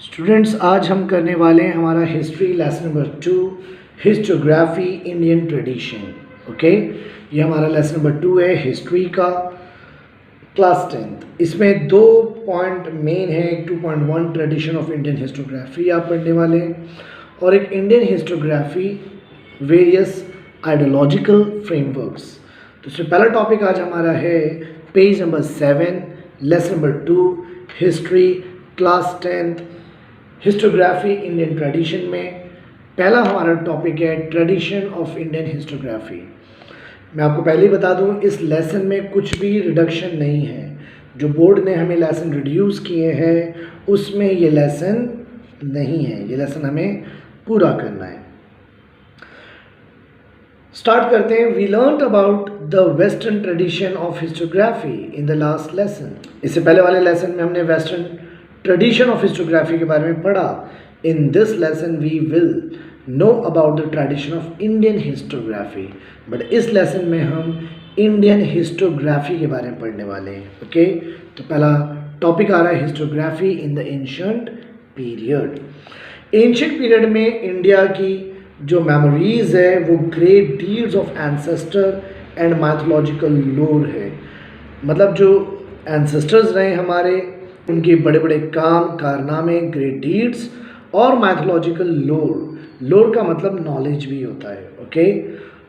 Students, आज हम करने वाले हैं हमारा history lesson number 2 historiography Indian tradition. Okay, ये हमारा लेसन नंबर 2 है हिस्ट्री का, क्लास 10th। इसमें 2 पॉइंट मेन है। एक 2.1 ट्रेडिशन ऑफ इंडियन हिस्टोग्राफी आप पढ़ने वाले हैं, और एक Indian historiography various ideological frameworks. तो इसमें पहला टॉपिक आज हमारा है page number 7, lesson number 2 history class 10th historiography Indian tradition में पहला हमारा टॉपिक है ट्रेडिशन ऑफ इंडियन हिस्टोग्राफी। मैं आपको पहले ही बता दूं, इस लेसन में कुछ भी रिडक्शन नहीं है। जो बोर्ड ने हमें लेसन रिड्यूस किए हैं उसमें ये लेसन नहीं है, ये लेसन हमें पूरा करना है। स्टार्ट करते हैं। We learned about the western tradition of historiography in the last lesson. इससे पहले वाले लेसन में हमने वेस्टर्न ट्रेडिशन ऑफ हिस्टोग्राफी के बारे में पढ़ा। In this lesson we will know about the tradition of Indian historiography, but इस लेसन में हम इंडियन हिस्टोग्राफी के बारे में पढ़ने वाले हैं। ओके, तो पहला टॉपिक आ रहा है historiography in the ancient period. Ancient period में इंडिया की जो मेमोरीज है वो great deeds of ancestor and mythological लोर है। मतलब जो एंसेस्टर्स रहे हमारे, उनके बड़े बड़े काम कारनामे, ग्रेट डीड्स और माइथोलॉजिकल लोर का मतलब नॉलेज भी होता है। Okay,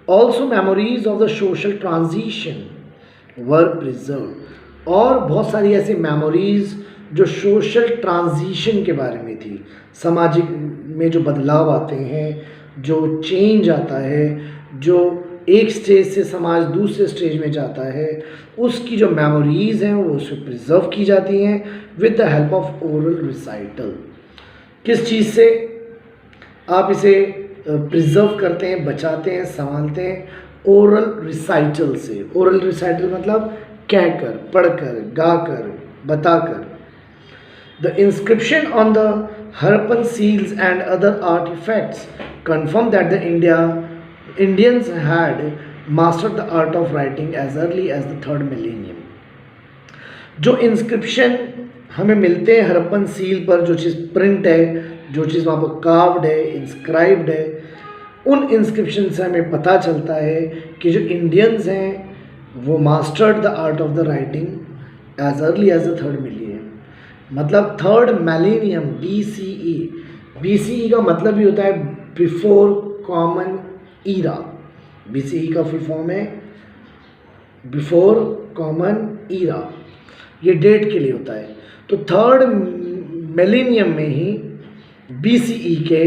also memories of the social transition were preserve, और बहुत सारी ऐसी मेमोरीज जो सोशल ट्रांजिशन के बारे में थी। सामाजिक में जो बदलाव आते हैं, जो चेंज आता है, जो एक स्टेज से समाज दूसरे स्टेज में जाता है, उसकी जो मेमोरीज़ हैं वो उसमें प्रिजर्व की जाती हैं with the help of oral recital. किस चीज़ से आप इसे प्रिजर्व करते हैं, बचाते हैं, संभालते हैं? ओरल रिसाइटल से। ओरल रिसाइटल मतलब कहकर, पढ़कर, गाकर, बताकर। The inscription on the Harappan seals and other artifacts confirm that the Indians had mastered the art of writing as early as the 3rd millennium. जो इंस्क्रिप्शन हमें मिलते हैं हरप्पन सील पर, जो चीज़ प्रिंट है, जो चीज़ वहाँ पर कार्व्ड है, इंस्क्राइब्ड है, उन इंस्क्रिप्शन से हमें पता चलता है कि जो इंडियंस हैं वो mastered the art of the writing as early as the 3rd million. मतलब 3rd मिलेनियम BCE। BCE का मतलब भी होता है बिफोर कॉमन ईरा। BCE का फुल फॉर्म है बिफोर कॉमन ईरा, ये डेट के लिए होता है। तो 3rd मिलेनियम में ही BCE के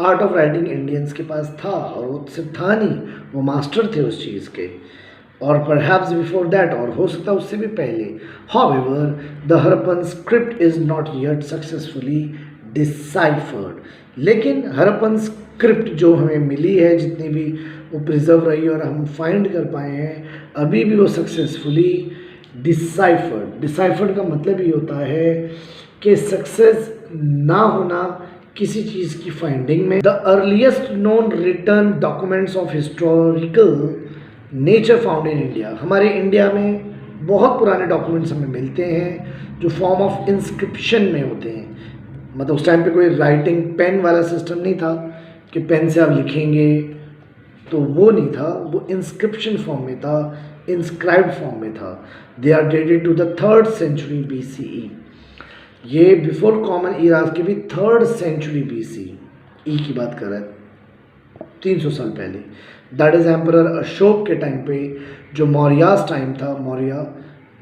आर्ट ऑफ राइटिंग इंडियंस के पास था, और वो सिर्फ था नहीं, वो मास्टर थे उस चीज़ के, और परहैप्स बिफोर दैट, और हो सकता है उससे भी पहले। However the Harappan script is not yet successfully deciphered. लेकिन हरप्पन स्क्रिप्ट जो हमें मिली है, जितनी भी वो प्रिजर्व रही और हम फाइंड कर पाए हैं, अभी भी वो सक्सेसफुली डिसाइफर्ड। डिसाइफर्ड का मतलब ये होता है कि सक्सेस ना होना किसी चीज़ की फाइंडिंग में। The earliest known return documents of historical nature found in India. हमारे इंडिया में बहुत पुराने डॉक्यूमेंट्स हमें मिलते हैं जो फॉर्म ऑफ इंस्क्रिप्शन में होते हैं। मतलब उस टाइम पे कोई राइटिंग पेन वाला सिस्टम नहीं था कि पेन से आप लिखेंगे, तो वो नहीं था, वो इंस्क्रिप्शन फॉर्म में था, इंस्क्राइब्ड फॉर्म में था। They are dated to the 3rd century BCE। ये बिफोर कॉमन ईरा के भी 3rd सेंचुरी BCE की बात कर रहा है, 300 साल पहले। दैट इज एम्परर अशोक के टाइम पे, जो मौर्यास टाइम था, मौर्य,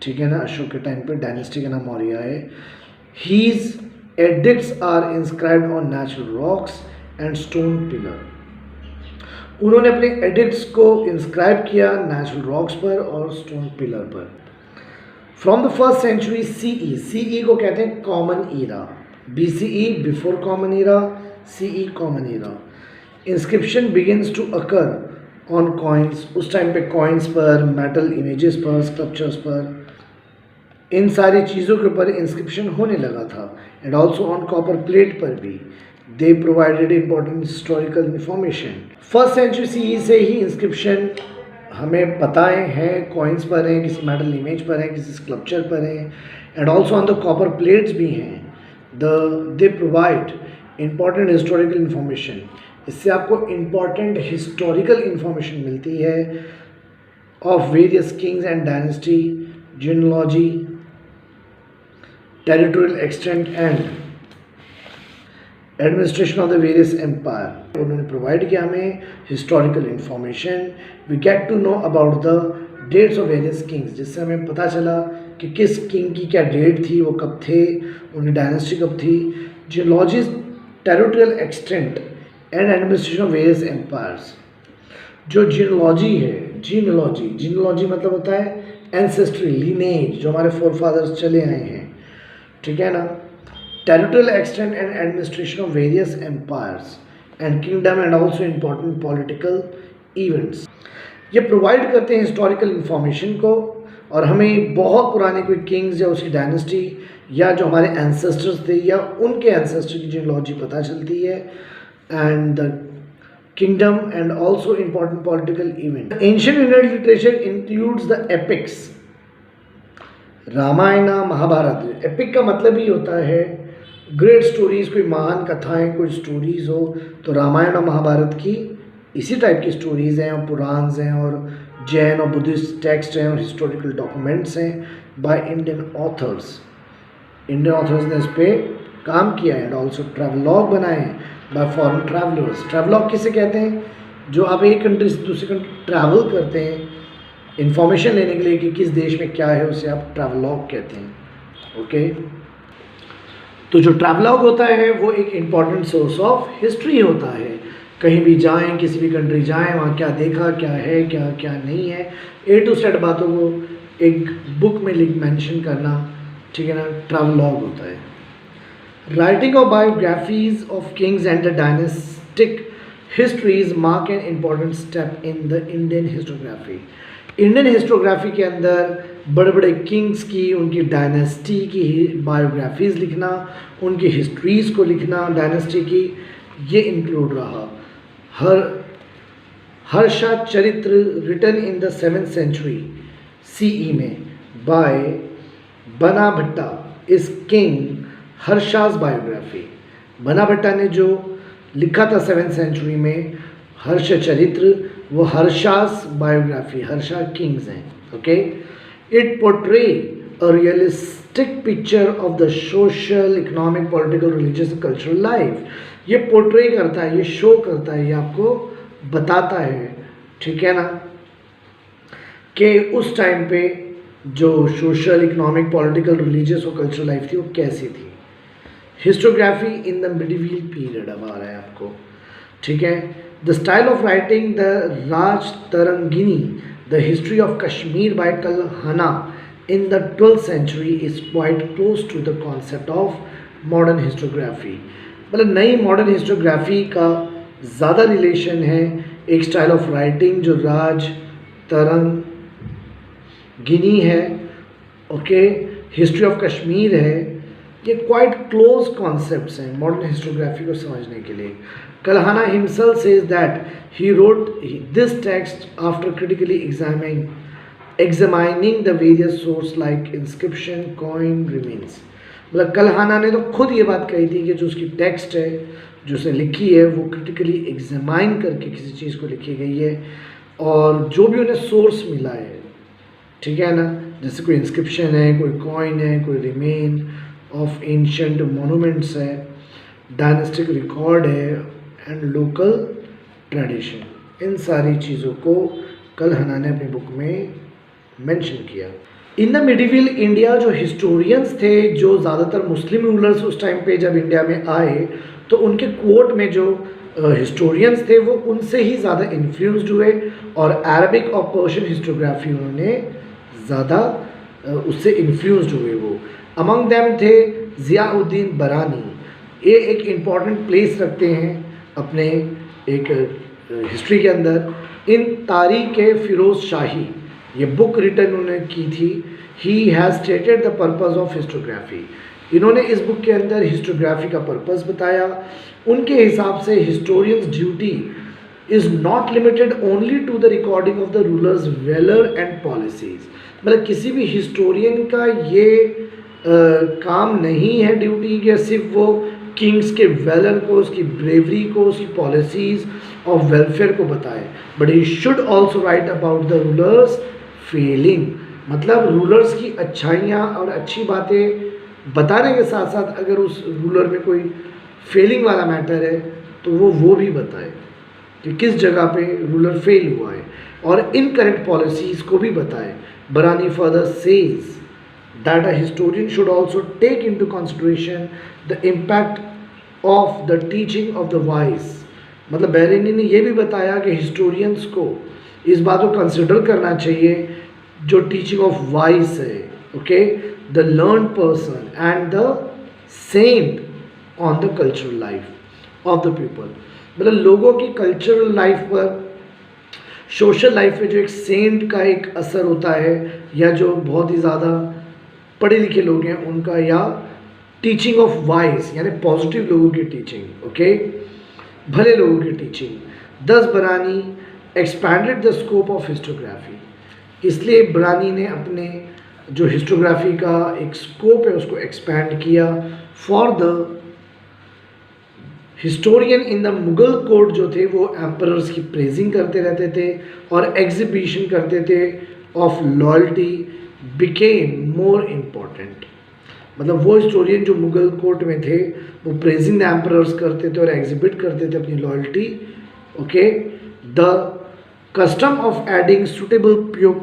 ठीक है ना, अशोक के टाइम पे डायनेस्टी का नाम मौर्य है। His edicts are inscribed on natural rocks and stone pillar. उन्होंने अपने एडिक्ट्स को इंस्क्राइब किया नेचुरल रॉक्स पर और स्टोन पिलर पर। From the 1st century CE को कहते हैं common era. BCE before common era, CE common era. Inscription begins to occur on coins. उस टाइम पे कॉइन्स पर, मेटल इमेजेस पर, स्कल्पचर्स पर, इन सारी चीज़ों के ऊपर इंस्क्रिप्शन होने लगा था। And also on copper plate पर भी they provided important historical information. 1st century CE से ही इंस्क्रिप्शन हमें बताए हैं, कॉइन्स पर हैं, किसी मेटल इमेज पर हैं, किसी स्कल्पचर पर हैं, and also on the copper plates भी हैं। They provide important historical information. इससे आपको इम्पॉर्टेंट हिस्टोरिकल इंफॉर्मेशन मिलती है of various kings and dynasty, genealogy, territorial extent and administration of the various empire. उन्होंने प्रोवाइड किया हमें historical information. We get to know about the dates of various kings, जिससे हमें पता चला कि किस किंग की क्या डेट थी, वो कब थे, उनकी डायनेस्टी कब थी। Geology, territorial extent and administration of various empires. जो जीनोलॉजी है, जीनोलॉजी मतलब होता है एंसेस्ट्री, लीनेज, जो हमारे फोरफादर्स चले आए हैं, ठीक है ना। Territorial extent and administration of various empires and kingdom and also important political events. ये प्रोवाइड करते हैं हिस्टोरिकल इंफॉर्मेशन को, और हमें बहुत पुराने कोई किंग्स या उसकी डायनेस्टी या जो हमारे एंसेस्टर्स थे या उनके एंसेस्टर की जीनोलॉजी पता चलती है। And the kingdom and also important political event. Ancient Indian literature includes the epics, Ramayana, Mahabharata. Epic का मतलब ही होता है ग्रेट स्टोरीज, कोई महान कथाएं, कोई स्टोरीज हो, तो रामायण और महाभारत की इसी टाइप की स्टोरीज़ हैं, और पुराण्स हैं, और जैन और बुद्धिस्ट टेक्स्ट हैं, और हिस्टोरिकल डॉक्यूमेंट्स हैं by Indian authors. Indian authors ने इस पर काम किया है। एंड ऑल्सो ट्रैवलॉग बनाए हैं बाय फॉरेन ट्रैवलर्स। ट्रैवलॉग किसे कहते हैं? जो आप एक कंट्री से दूसरी कंट्री ट्रैवल करते हैं इंफॉर्मेशन लेने के लिए कि किस देश में क्या है, उसे आप ट्रैवलॉग कहते हैं। ओके, तो जो ट्रैवलॉग होता है वो एक इम्पॉर्टेंट सोर्स ऑफ हिस्ट्री होता है। कहीं भी जाएं, किसी भी कंट्री जाएं, वहाँ क्या देखा, क्या है, क्या क्या नहीं है, ए टू जेड बातों को एक बुक में मेंशन करना, ठीक है ना, ट्रैवलॉग होता है। Writing of biographies of Kings and the dynastic histories mark an important step in the Indian historiography. Indian historiography के अंदर बड़े बड़े किंग्स की, उनकी डायनेस्टी की बायोग्राफीज़ लिखना, उनकी हिस्ट्रीज़ को लिखना डायनेस्टी की, ये इंक्लूड रहा। Harshacharita written in the 7th century CE में by Bana Bhatta is king हर्षाज biography. बना भट्टा ने जो लिखा था 7th century में हर्ष चरित्र, वो हर्षाज बायोग्राफी, हर्षा किंग्स हैं। Okay, it portray a realistic picture of the social, economic, political, religious, cultural life. ये पोर्ट्रे करता है, ये शो करता है, ये आपको बताता है, ठीक है ना, कि उस टाइम पे जो सोशल, इकोनॉमिक, पॉलिटिकल, रिलीजियस और कल्चरल लाइफ थी वो कैसी थी। Historiography in the medieval period अब आ रहा है आपको, ठीक है। The style of writing the Rajatarangini, the history of Kashmir by Kalhana in the 12th century is quite close to the concept of modern historiography। मतलब नई मॉडर्न हिस्टोग्राफी का ज़्यादा रिलेशन है एक स्टाइल ऑफ राइटिंग जो राज तरंगिनी है, ओके, हिस्ट्री ऑफ कश्मीर है। ये क्वाइट क्लोज कॉन्सेप्ट्स हैं मॉडर्न हिस्टोग्राफी को समझने के लिए। Kalhana himself says that he wrote this text after critically examining the various source like inscription, coin, remains। मतलब कलहाना ने तो खुद ये बात कही थी कि जो उसकी टेक्स्ट है, जो उसने लिखी है, वो क्रिटिकली एग्जामाइन करके किसी चीज़ को लिखी गई है, और जो भी उन्हें सोर्स मिला है, ठीक है ना, जैसे कोई इंस्क्रिप्शन है, कोई कॉइन है, कोई रिमेन ऑफ एंशिएंट मोनूमेंट्स है, डायनेस्टिक रिकॉर्ड है एंड लोकल ट्रेडिशन, इन सारी चीज़ों को कलहाना ने अपनी बुक में मेंशन किया। इन द मिडिवल इंडिया जो हिस्टोरियंस थे, जो ज़्यादातर मुस्लिम रूलर्स उस टाइम पे जब इंडिया में आए, तो उनके कोर्ट में जो हिस्टोरियंस थे वो उनसे ही ज़्यादा इन्फ्लुएंस्ड हुए, और अरबिक और पर्शियन हिस्टोग्राफी उन्होंने ज़्यादा उससे इन्फ्लुएंस्ड हुए। वो अमंग देम थे ज़ियाउद्दीन बरानी। ये एक इम्पॉर्टेंट प्लेस रखते हैं अपने एक हिस्ट्री के अंदर। इन तारीख फिरोज़ शाही, ये बुक रिटर्न उन्होंने की थी। He has stated the purpose of historiography. इन्होंने इस बुक के अंदर हिस्टोग्राफी का पर्पस बताया। उनके हिसाब से historians duty is not limited only to the recording of the rulers valour and policies. मतलब किसी भी हिस्टोरियन का ये काम नहीं है ड्यूटी के सिर्फ वो किंग्स के वेलर को, उसकी ब्रेवरी को, उसकी पॉलिसीज़ ऑफ वेलफेयर को बताए, but he should also write about the rulers failing. मतलब रूलर्स की अच्छाइयाँ और अच्छी बातें बताने के साथ साथ अगर उस रूलर में कोई फेलिंग वाला मैटर है तो वो भी बताए कि किस जगह पे रूलर फेल हुआ है, और इनकरेक्ट पॉलिसीज़ को भी बताए। बरानी further says that a historian should also take into consideration the impact of the teaching of the wise। मतलब बैरिनी ने यह भी बताया कि हिस्टोरियंस को इस बात को कंसिडर करना चाहिए जो टीचिंग ऑफ वाइज है, okay, the learn person and the Saint on the cultural life of the people. मतलब लोगों की कल्चरल लाइफ पर, सोशल लाइफ में जो एक सेंट का एक असर होता है, या जो बहुत ही ज़्यादा पढ़े लिखे लोग हैं उनका, या टीचिंग ऑफ वाइज यानी पॉजिटिव लोगों की टीचिंग, ओके, भले लोगों की टीचिंग। दस बरानी expanded the scope of historiography, इसलिए बरानी ने अपने जो हिस्टोग्राफी का एक स्कोप है उसको एक्सपैंड किया। For the historian in the Mughal court जो थे वो एम्परर्स की प्रेजिंग करते रहते थे और एग्जीबिशन करते थे of loyalty became more important. मतलब वो हिस्टोरियन जो मुगल कोर्ट में थे वो प्रेजिंग द एम्परर्स करते थे और एग्जिबिट करते थे अपनी loyalty, okay. The custom of adding suitable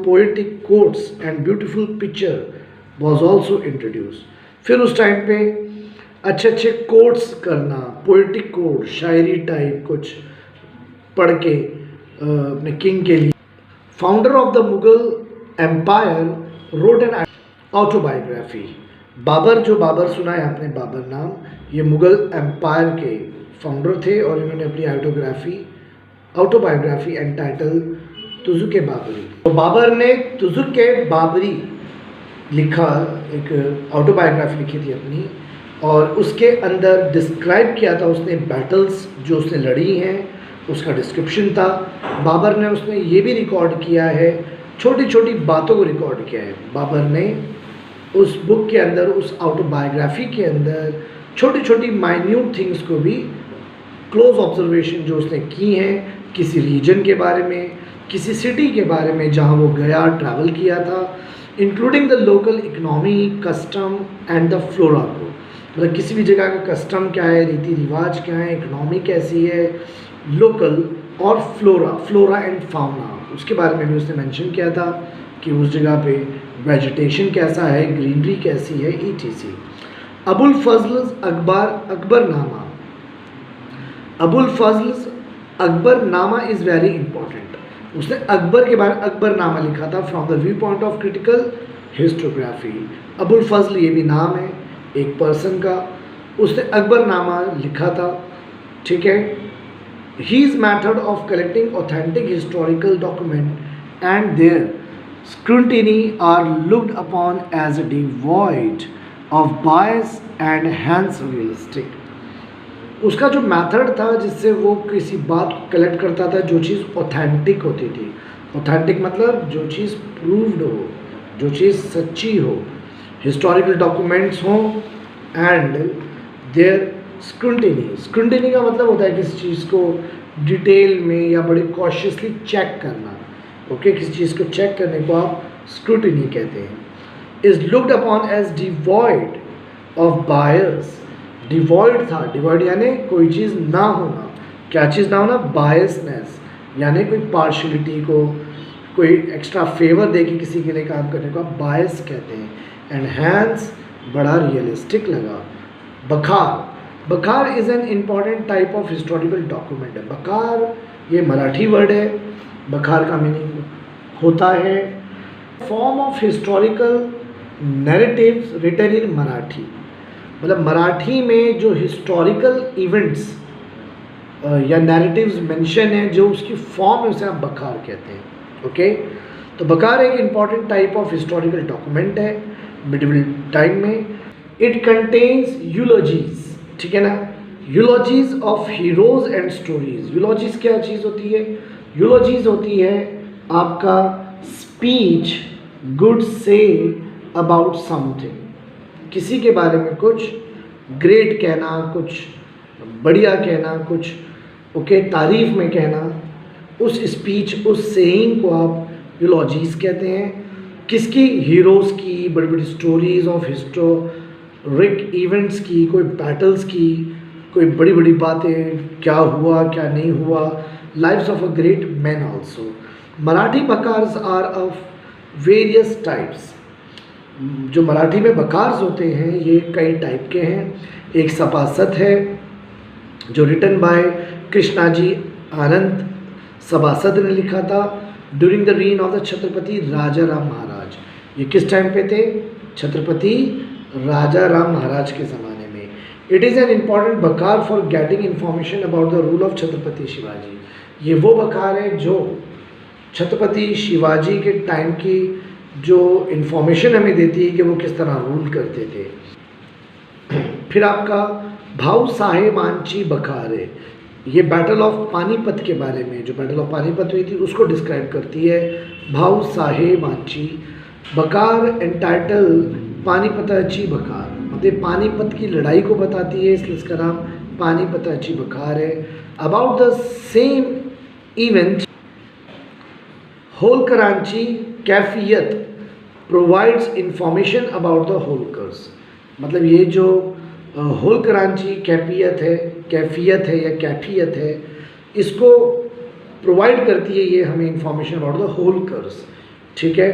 poetic quotes and beautiful picture was also introduce. फिर उस टाइम पे अच्छे अच्छे कोट्स करना, पोएटिक कोट, शायरी टाइप कुछ पढ़ के अपने किंग के लिए। Founder of the Mughal empire wrote an autobiography. Babur, जो बाबर सुना है आपने, बाबर नाम, ये मुगल एम्पायर के फाउंडर थे और इन्होंने अपनी ऑटोबायोग्राफी एंटाइटल तुजुक बाबरी। तो बाबर ने तुजुक बाबरी लिखा, एक ऑटोबायोग्राफी लिखी थी अपनी, और उसके अंदर डिस्क्राइब किया था उसने बैटल्स जो उसने लड़ी हैं, उसका डिस्क्रिप्शन था। बाबर ने उसमें ये भी रिकॉर्ड किया है, छोटी छोटी बातों को रिकॉर्ड किया है बाबर ने उस बुक के अंदर, उस ऑटोबायोग्राफी के अंदर छोटी छोटी माइन्यूट थिंग्स को भी, क्लोज ऑब्जर्वेशन जो उसने की हैं किसी रीजन के बारे में, किसी सिटी के बारे में जहाँ वो गया, ट्रैवल किया था, including the local economy, custom and the flora को। मतलब किसी भी जगह का कस्टम क्या है, रीति रिवाज क्या है, इकनॉमी कैसी है, लोकल, और फ्लोरा एंड फाउना, उसके बारे में भी उसने मेंशन किया था कि उस जगह पे वेजिटेशन कैसा है, ग्रीनरी कैसी है, etc। Abul Fazl Akbarnama, Abul Fazl Akbarnama is very important. उसने अकबर के बारे में अकबरनामा लिखा था from the view point of critical historiography. Abul Fazl ये भी नाम है एक पर्सन का, उसने अकबरनामा लिखा था, ठीक है। His method of collecting authentic historical document and their scrutiny are looked upon as devoid of bias and hence realistic। उसका जो मेथड था जिससे वो किसी बात को कलेक्ट करता था, जो चीज़ ऑथेंटिक होती थी, ऑथेंटिक मतलब जो चीज़ प्रूव्ड हो, जो चीज़ सच्ची हो, हिस्टोरिकल डॉक्यूमेंट्स हों, एंड देयर स्क्रूटिनी का मतलब होता है किसी चीज़ को डिटेल में या बड़े कॉशियसली चेक करना, ओके, किसी चीज़ को चेक करने को आप स्क्रूटिनी कहते हैं। Is looked upon as devoid of bias. Devoid था, डिवॉइड यानी कोई चीज़ ना होना, क्या चीज़ ना होना, बायसनेस, यानी कोई पार्शलिटी को, कोई एक्स्ट्रा फेवर दे के किसी के लिए काम करने को आप बायस कहते हैं। एंड हैंस बड़ा रियलिस्टिक लगा। बखार, बखार is an important type of historical document है। बखार ये मराठी वर्ड है, बखार का मीनिंग होता है form of historical narratives written in Marathi. मतलब मराठी में जो हिस्टोरिकल इवेंट्स या नैरेटिव्स मेंशन है, जो उसकी फॉर्म है, उसे आप बखार कहते हैं, ओके। तो बखार एक important type of historical document है मिडिवल टाइम में। इट कंटेन्स यूलॉजीज, ठीक है ना, यूलॉजीज ऑफ हीरोज एंड स्टोरीज। यूलॉजीज क्या चीज़ होती है? यूलॉजीज होती है आपका speech good say about something, किसी के बारे में कुछ ग्रेट कहना, कुछ बढ़िया कहना, कुछ ओके तारीफ में कहना, उस स्पीच, उस सेइंग को आप यूलॉजीज कहते हैं। किसकी? हीरोज़ की, बड़ी बड़ी स्टोरीज ऑफ हिस्टोरिक इवेंट्स की, कोई बैटल्स की, कोई बड़ी बड़ी बातें, क्या हुआ क्या नहीं हुआ, lives of a great man also. Marathi bakhars are of various types. जो मराठी में बकार्स होते हैं ये कई टाइप के हैं। एक सभासद है जो रिटन बाय कृष्णाजी आनंद सभासद ने लिखा था during the reign of the Chhatrapati Raja Ram Maharaj. ये किस टाइम पे थे? छत्रपति राजा राम महाराज के ज़माने में। It is an important Bakar for getting information about the rule of Chhatrapati Shivaji. ये वो बकार है जो छत्रपति शिवाजी के टाइम की जो इन्फॉर्मेशन हमें देती है कि वो किस तरह रूल करते थे। फिर आपका भाऊ साहेबांची बकार है। ये बैटल ऑफ पानीपत के बारे में, जो बैटल ऑफ पानीपत हुई थी उसको डिस्क्राइब करती है भाऊ साहेबांची बकार एंटाइटल पानीपताची बकार। मतलब पानीपत की लड़ाई को बताती है, इसलिए इसका नाम पानीपताची बकार है। अबाउट द सेम इवेंट होलकरांची कैफियत provides information about the Holkars. मतलब ये जो होलकरांची कैफियत है या कैफियत है, इसको प्रोवाइड करती है ये हमें इंफॉर्मेशन अबाउट द होलकर्स, ठीक है,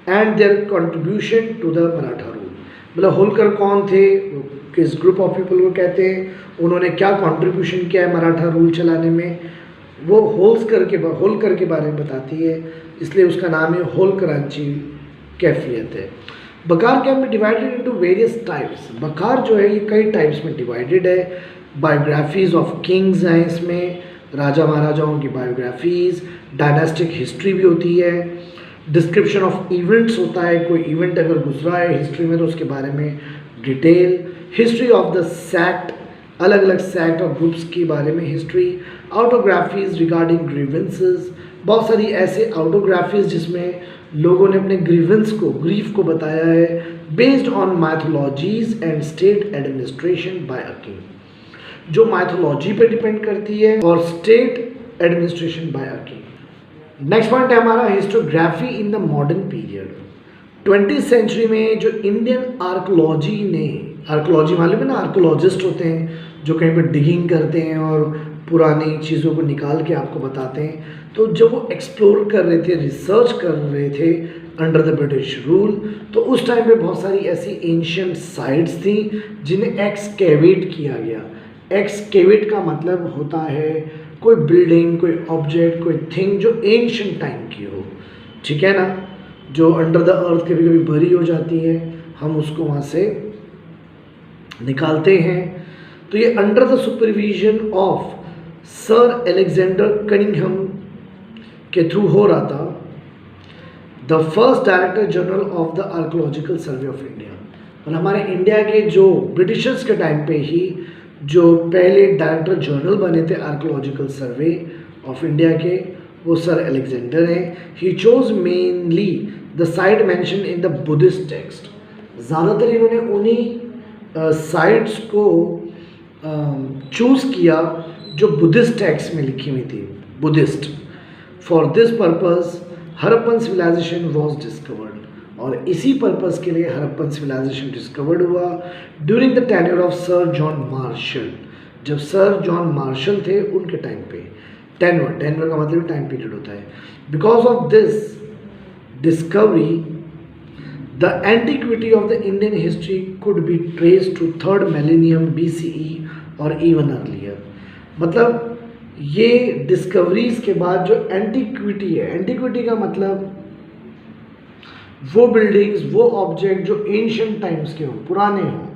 and their contribution to the Maratha rule. मतलब होलकर कौन थे, किस ग्रुप ऑफ पीपल को कहते हैं, उन्होंने क्या कंट्रीब्यूशन किया है मराठा रूल चलाने में, वो होलकर के बारे में बताती है, इसलिए उसका नाम है होलकरांची कैफियत है। बकार can be divided into various types. बकार जो है ये कई टाइप्स में डिवाइडेड है। बायोग्राफीज ऑफ किंग्स हैं इसमें, राजा महाराजाओं की बायोग्राफीज, डायनास्टिक हिस्ट्री भी होती है, डिस्क्रिप्शन ऑफ इवेंट्स होता है, कोई इवेंट अगर गुजरा है हिस्ट्री में तो उसके बारे में detail, history of the sect, अलग अलग सेक्ट और ग्रुप्स के बारे में हिस्ट्री, ऑटोग्राफीज रिगार्डिंग ग्रीवेंसेस, बहुत सारी ऐसे ऑटोग्राफीज जिसमें लोगों ने अपने ग्रीफ को बताया है, based on mythologies and state administration by a king, जो माइथोलॉजी पे डिपेंड करती है और state administration by a king. Next point है हमारा historiography in the modern period. 20th century में जो इंडियन आर्कोलॉजी ने, आर्कोलॉजी मालूम है ना, आर्कोलॉजिस्ट होते हैं जो कहीं पर डिगिंग करते हैं और पुरानी चीज़ों को निकाल के आपको बताते हैं, तो जब वो एक्सप्लोर कर रहे थे, रिसर्च कर रहे थे अंडर द ब्रिटिश रूल, तो उस टाइम पे बहुत सारी ऐसी एंशियंट साइट्स थी जिन्हें एक्सकेवेट किया गया। एक्सकेवेट का मतलब होता है कोई बिल्डिंग, कोई ऑब्जेक्ट, कोई थिंग जो एंशियंट टाइम की हो, ठीक है ना, जो अंडर द अर्थ कभी कभी भरी हो जाती है, हम उसको वहाँ से निकालते हैं। तो ये under the supervision of sir Alexander Cunningham के थ्रू हो रहा था, the first director general of the archaeological survey of India. और हमारे इंडिया के जो ब्रिटिशर्स के टाइम पे ही जो पहले डायरेक्टर जनरल बने थे आर्कोलॉजिकल सर्वे ऑफ इंडिया के, वो सर अलेक्जेंडर हैं। He chose mainly the site mention in the Buddhist text. ज़्यादातर इन्होंने उन्हीं साइट्स को चूज़ किया जो बुद्धिस्ट टेक्स्ट में लिखी हुई थी, Buddhist. For this purpose Harappan civilisation was discovered, और इसी पर्पज़ के लिए हरप्पन सिविलाइजेशन डिस्कवर्ड हुआ during the tenure of sir John Marshall. जब सर जॉन मार्शल थे उनके टाइम पे, टेन्योर का मतलब टाइम पीरियड होता है। Because of this discovery the antiquity of the Indian history could be traced to 3rd millennium BCE और even earlier. मतलब ये डिस्कवरीज के बाद जो एंटिक्विटी है, एंटिक्विटी का मतलब वो बिल्डिंग्स, वो ऑब्जेक्ट जो एंशियंट टाइम्स के हों, पुराने हों,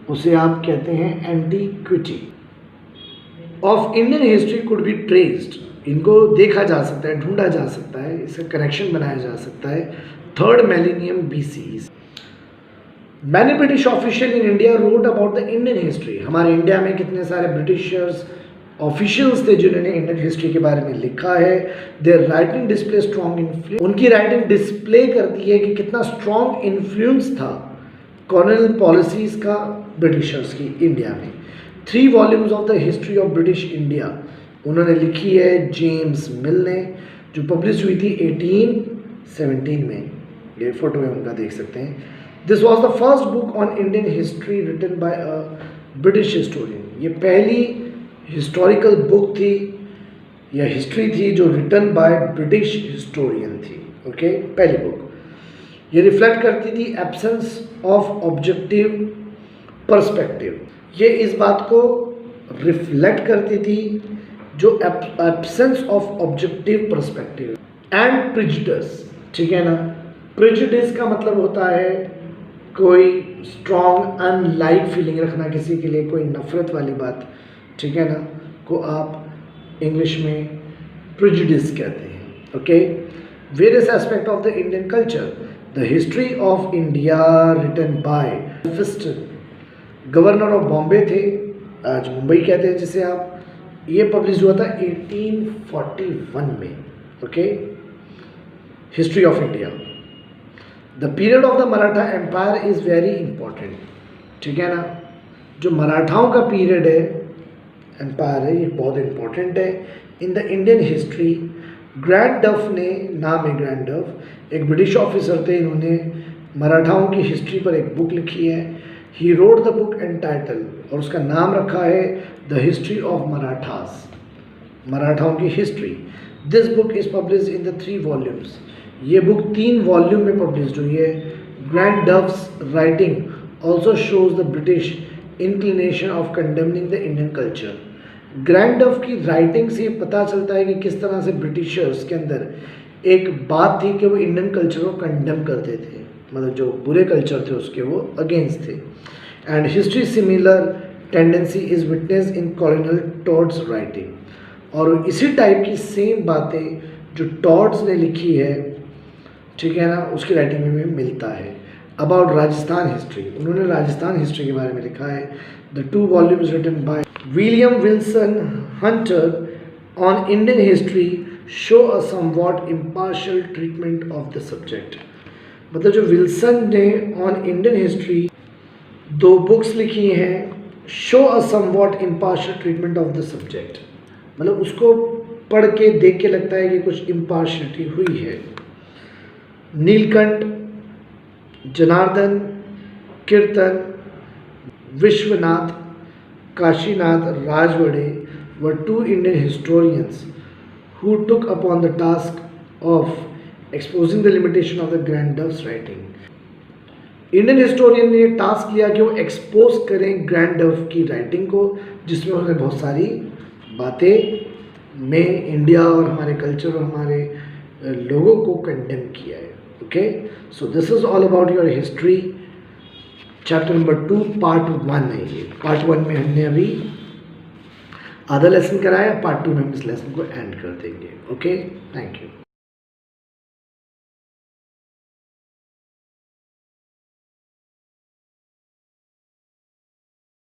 उसे आप कहते हैं antiquity of Indian history could be traced. इनको देखा जा सकता है, ढूंढा जा सकता है, इसका कनेक्शन बनाया जा सकता है 3rd millennium BCE। Many British official in India wrote about the Indian history. हमारे इंडिया में कितने सारे ब्रिटिशर्स ऑफिशियल्स थे जिन्होंने इंडियन हिस्ट्री के बारे में लिखा है। There writing display strong influence. उनकी राइटिंग डिस्प्ले करती है कि कितना स्ट्रॉन्ग इन्फ्लुएंस था कॉलोनियल पॉलिसीज़ का ब्रिटिशर्स की इंडिया में। 3 volumes of the history of British India उन्होंने लिखी है जेम्स मिल ने, जो पब्लिश हुई थी 1817 में। ये फोटो में उनका देख सकते हैं। This was the first book on Indian history written by a British historian. ये पहली हिस्टोरिकल बुक थी या हिस्ट्री थी जो रिटन बाय ब्रिटिश हिस्टोरियन थी। ओके, पहली बुक। ये रिफ्लेक्ट करती थी एब्सेंस ऑफ ऑब्जेक्टिव पर्सपेक्टिव। ये इस बात को रिफ्लेक्ट करती थी जो absence of objective perspective and prejudice. ठीक है ना, प्रेजुडिस का मतलब होता है कोई स्ट्रॉन्ग अनलाइक फीलिंग रखना किसी के लिए, कोई नफरत वाली बात। ठीक है ना, को आप इंग्लिश में प्रेजुडिस कहते हैं। Okay, various aspect of the Indian culture, the history of India written by Elphinstone, governor of Bombay थे, आज मुंबई कहते हैं जिसे आप। ये पब्लिश हुआ था 1841 में। Okay, history of India. The period of the Maratha empire is very important. ठीक है ना, जो मराठाओं का पीरियड है, एम्पायर है, ये बहुत इंपॉर्टेंट है in the Indian history. Grand डफ ने, नाम है ग्रैंड डफ, एक ब्रिटिश ऑफिसर थे, इन्होंने मराठाओं की हिस्ट्री पर एक बुक लिखी है। He wrote the book and title, और उसका नाम रखा है द हिस्ट्री ऑफ मराठास, मराठाओं की हिस्ट्री। This book is publish in the 3 volumes. ये बुक 3 वॉल्यूम में पब्लिश हुई है। Grant Duff's writing also shows the British inclination of condemning the Indian culture. Grant Duff की राइटिंग से पता चलता है कि किस तरह से ब्रिटिशर्स के अंदर एक बात थी कि वो इंडियन कल्चर को कंडेम करते थे, मतलब जो बुरे कल्चर थे उसके वो अगेंस्ट थे। And history similar tendency is witness in colonial toads writing, और इसी टाइप की सेम बातें जो टॉड्स ने लिखी है, ठीक है ना, उसकी राइटिंग में भी मिलता है। अबाउट राजस्थान हिस्ट्री, उन्होंने राजस्थान हिस्ट्री के बारे में लिखा है। The 2 volumes written by William Wilson Hunter on Indian history show a somewhat impartial treatment of the subject. मतलब जो विल्सन ने ऑन इंडियन हिस्ट्री 2 बुक्स लिखी हैं, show a somewhat impartial treatment of the subject, मतलब उसको पढ़ के देख के लगता है कि कुछ इम्पार्शियलिटी हुई है। नीलकंठ, जनार्दन, कीर्तन, Vishwanath, Kashinath Rajwade were 2 Indian historians who took upon the task of exposing the limitation of the Grand Duff's writing. Indian historian ने ये टास्क लिया कि वो एक्सपोज करें ग्रैंड डफ की राइटिंग को, जिसमें उन्होंने बहुत सारी बातें में इंडिया और हमारे कल्चर और हमारे लोगों को कंडेम किया है। Okay, so this is all about your history chapter number 2 part 1 है ये। पार्ट 1 में हमने अभी आधा लेसन कराया, पार्ट 2 में हम इस लेसन को एंड कर देंगे। Okay, thank you.